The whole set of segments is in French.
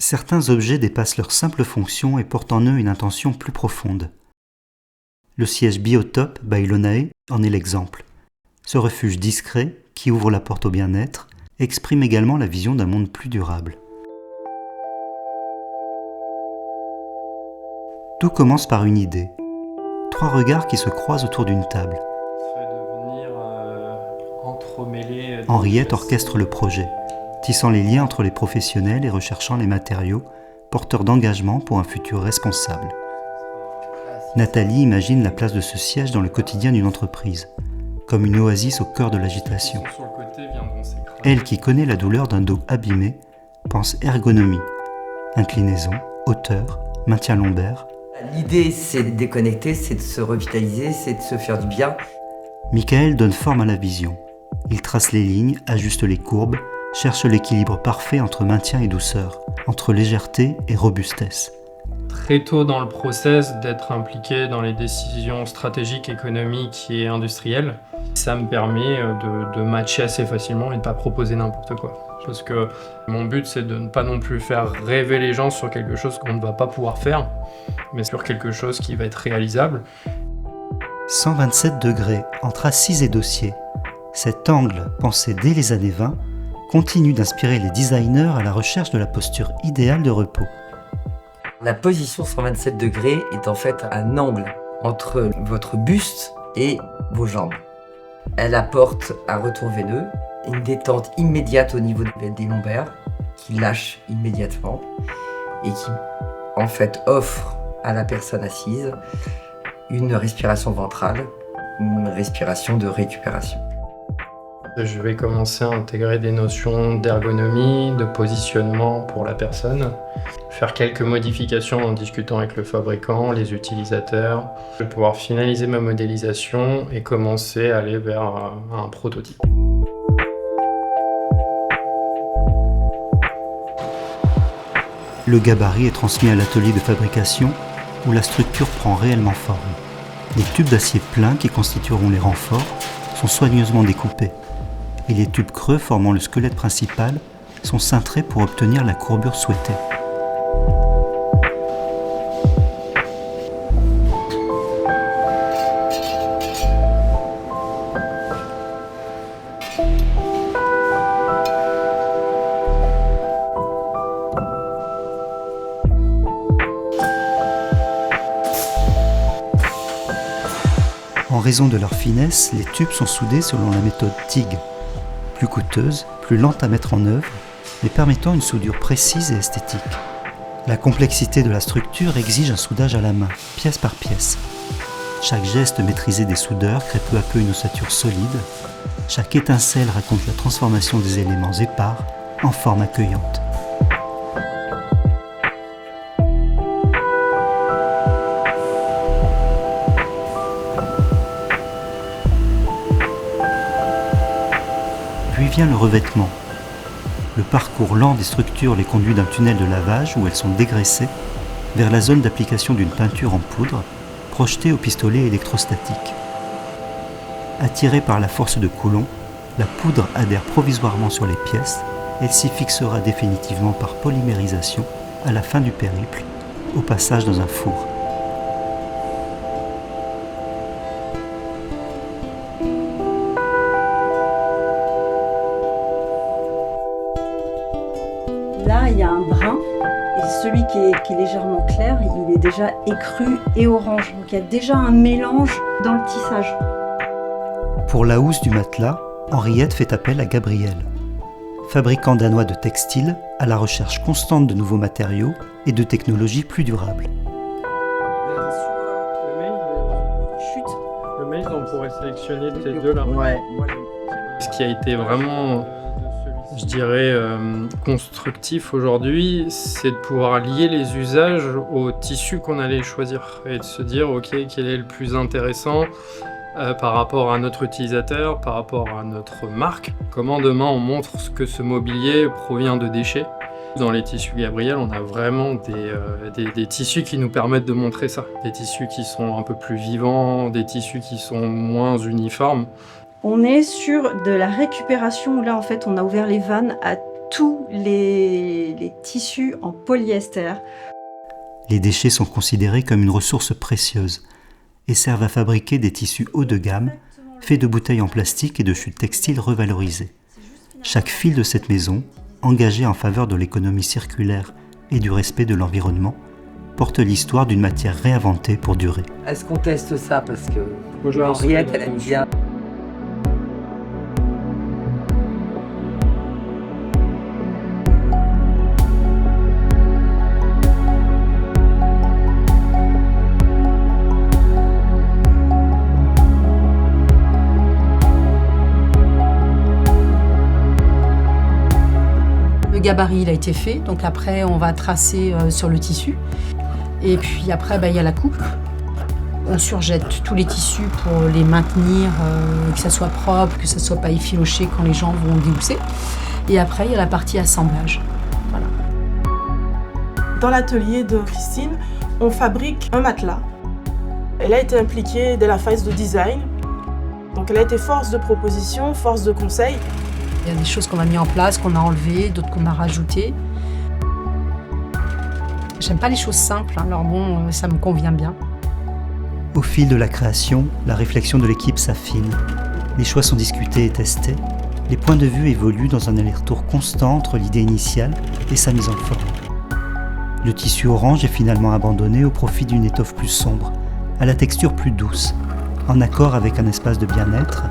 Certains objets dépassent leur simple fonction et portent en eux une intention plus profonde. Le siège Biotope by Lonae en est l'exemple. Ce refuge discret, qui ouvre la porte au bien-être, exprime également la vision d'un monde plus durable. Tout commence par une idée. 3 regards qui se croisent autour d'une table. Henriette orchestre le projet, tissant les liens entre les professionnels et recherchant les matériaux, porteurs d'engagement pour un futur responsable. Nathalie imagine la place de ce siège dans le quotidien d'une entreprise, comme une oasis au cœur de l'agitation. Elle, qui connaît la douleur d'un dos abîmé, pense ergonomie, inclinaison, hauteur, maintien lombaire. L'idée, c'est de déconnecter, c'est de se revitaliser, c'est de se faire du bien. Michael donne forme à la vision. Il trace les lignes, ajuste les courbes, cherche l'équilibre parfait entre maintien et douceur, entre légèreté et robustesse. Très tôt dans le process, d'être impliqué dans les décisions stratégiques, économiques et industrielles, ça me permet de matcher assez facilement et de ne pas proposer n'importe quoi. Parce que mon but, c'est de ne pas non plus faire rêver les gens sur quelque chose qu'on ne va pas pouvoir faire, mais sur quelque chose qui va être réalisable. 127 degrés entre assise et dossier. Cet angle, pensé dès les années 20, continue d'inspirer les designers à la recherche de la posture idéale de repos. La position 127 degrés est en fait un angle entre votre buste et vos jambes. Elle apporte un retour veineux, une détente immédiate au niveau des lombaires, qui lâche immédiatement et qui en fait offre à la personne assise une respiration ventrale, une respiration de récupération. Je vais commencer à intégrer des notions d'ergonomie, de positionnement pour la personne, faire quelques modifications en discutant avec le fabricant, les utilisateurs. Je vais pouvoir finaliser ma modélisation et commencer à aller vers un prototype. Le gabarit est transmis à l'atelier de fabrication où la structure prend réellement forme. Les tubes d'acier pleins qui constitueront les renforts sont soigneusement découpés et les tubes creux formant le squelette principal sont cintrés pour obtenir la courbure souhaitée. En raison de leur finesse, les tubes sont soudés selon la méthode TIG, plus coûteuse, plus lente à mettre en œuvre, mais permettant une soudure précise et esthétique. La complexité de la structure exige un soudage à la main, pièce par pièce. Chaque geste maîtrisé des soudeurs crée peu à peu une ossature solide. Chaque étincelle raconte la transformation des éléments épars en forme accueillante. Puis vient le revêtement. Le parcours lent des structures les conduit d'un tunnel de lavage où elles sont dégraissées vers la zone d'application d'une peinture en poudre projetée au pistolet électrostatique. Attirée par la force de Coulomb, la poudre adhère provisoirement sur les pièces. Elle s'y fixera définitivement par polymérisation à la fin du périple, au passage dans un four. Là, il y a un brun, et celui qui est légèrement clair, il est déjà écru et orange. Donc il y a déjà un mélange dans le tissage. Pour la housse du matelas, Henriette fait appel à Gabriel, fabricant danois de textiles à la recherche constante de nouveaux matériaux et de technologies plus durables. Le mail, on pourrait sélectionner ces deux-là. Ouais. Ce qui a été vraiment, je dirais, constructif aujourd'hui, c'est de pouvoir lier les usages au tissu qu'on allait choisir et de se dire, ok, quel est le plus intéressant par rapport à notre utilisateur, par rapport à notre marque. Comment demain on montre que ce mobilier provient de déchets. Dans les tissus Gabriel, on a vraiment des tissus qui nous permettent de montrer ça. Des tissus qui sont un peu plus vivants, des tissus qui sont moins uniformes. On est sur de la récupération où là, en fait, on a ouvert les vannes à tous les tissus en polyester. Les déchets sont considérés comme une ressource précieuse et servent à fabriquer des tissus haut de gamme, faits de bouteilles en plastique et de chutes textiles revalorisées. Chaque fil de cette maison, engagé en faveur de l'économie circulaire et du respect de l'environnement, porte l'histoire d'une matière réinventée pour durer. Est-ce qu'on teste ça? Parce que Moi, je Henriette, elle aime bien. Le gabarit il a été fait, donc après on va tracer sur le tissu. Et puis après il y a la coupe. On surjette tous les tissus pour les maintenir, que ça soit propre, que ça soit pas effiloché quand les gens vont déhousser. Et après il y a la partie assemblage. Voilà. Dans l'atelier de Christine, on fabrique un matelas. Elle a été impliquée dès la phase de design. Donc elle a été force de proposition, force de conseil. Il y a des choses qu'on a mis en place, qu'on a enlevées, d'autres qu'on a rajoutées. J'aime pas les choses simples, alors bon, ça me convient bien. Au fil de la création, la réflexion de l'équipe s'affine. Les choix sont discutés et testés. Les points de vue évoluent dans un aller-retour constant entre l'idée initiale et sa mise en forme. Le tissu orange est finalement abandonné au profit d'une étoffe plus sombre, à la texture plus douce, en accord avec un espace de bien-être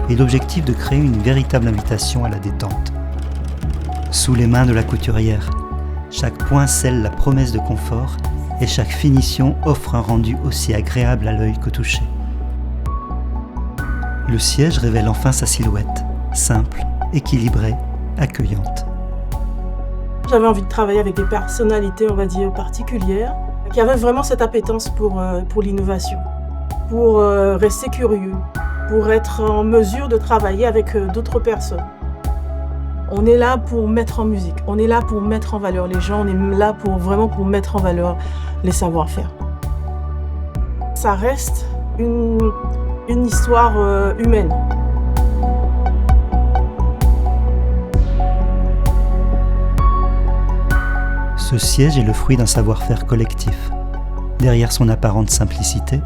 et l'objectif de créer une véritable invitation à la détente. Sous les mains de la couturière, chaque point scelle la promesse de confort et chaque finition offre un rendu aussi agréable à l'œil que touché. Le siège révèle enfin sa silhouette, simple, équilibrée, accueillante. J'avais envie de travailler avec des personnalités, on va dire, particulières, qui avaient vraiment cette appétence pour l'innovation, pour rester curieux, pour être en mesure de travailler avec d'autres personnes. On est là pour mettre en musique, on est là pour mettre en valeur les gens, on est là pour mettre en valeur les savoir-faire. Ça reste une histoire humaine. Ce siège est le fruit d'un savoir-faire collectif. Derrière son apparente simplicité,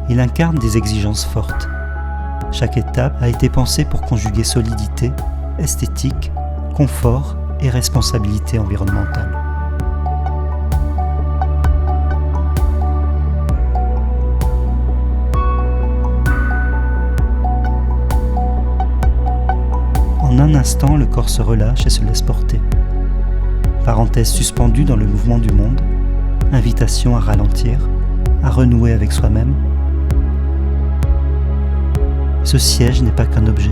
il incarne des exigences fortes. Chaque étape a été pensée pour conjuguer solidité, esthétique, confort et responsabilité environnementale. En un instant, le corps se relâche et se laisse porter. Parenthèse suspendue dans le mouvement du monde, invitation à ralentir, à renouer avec soi-même. Ce siège n'est pas qu'un objet.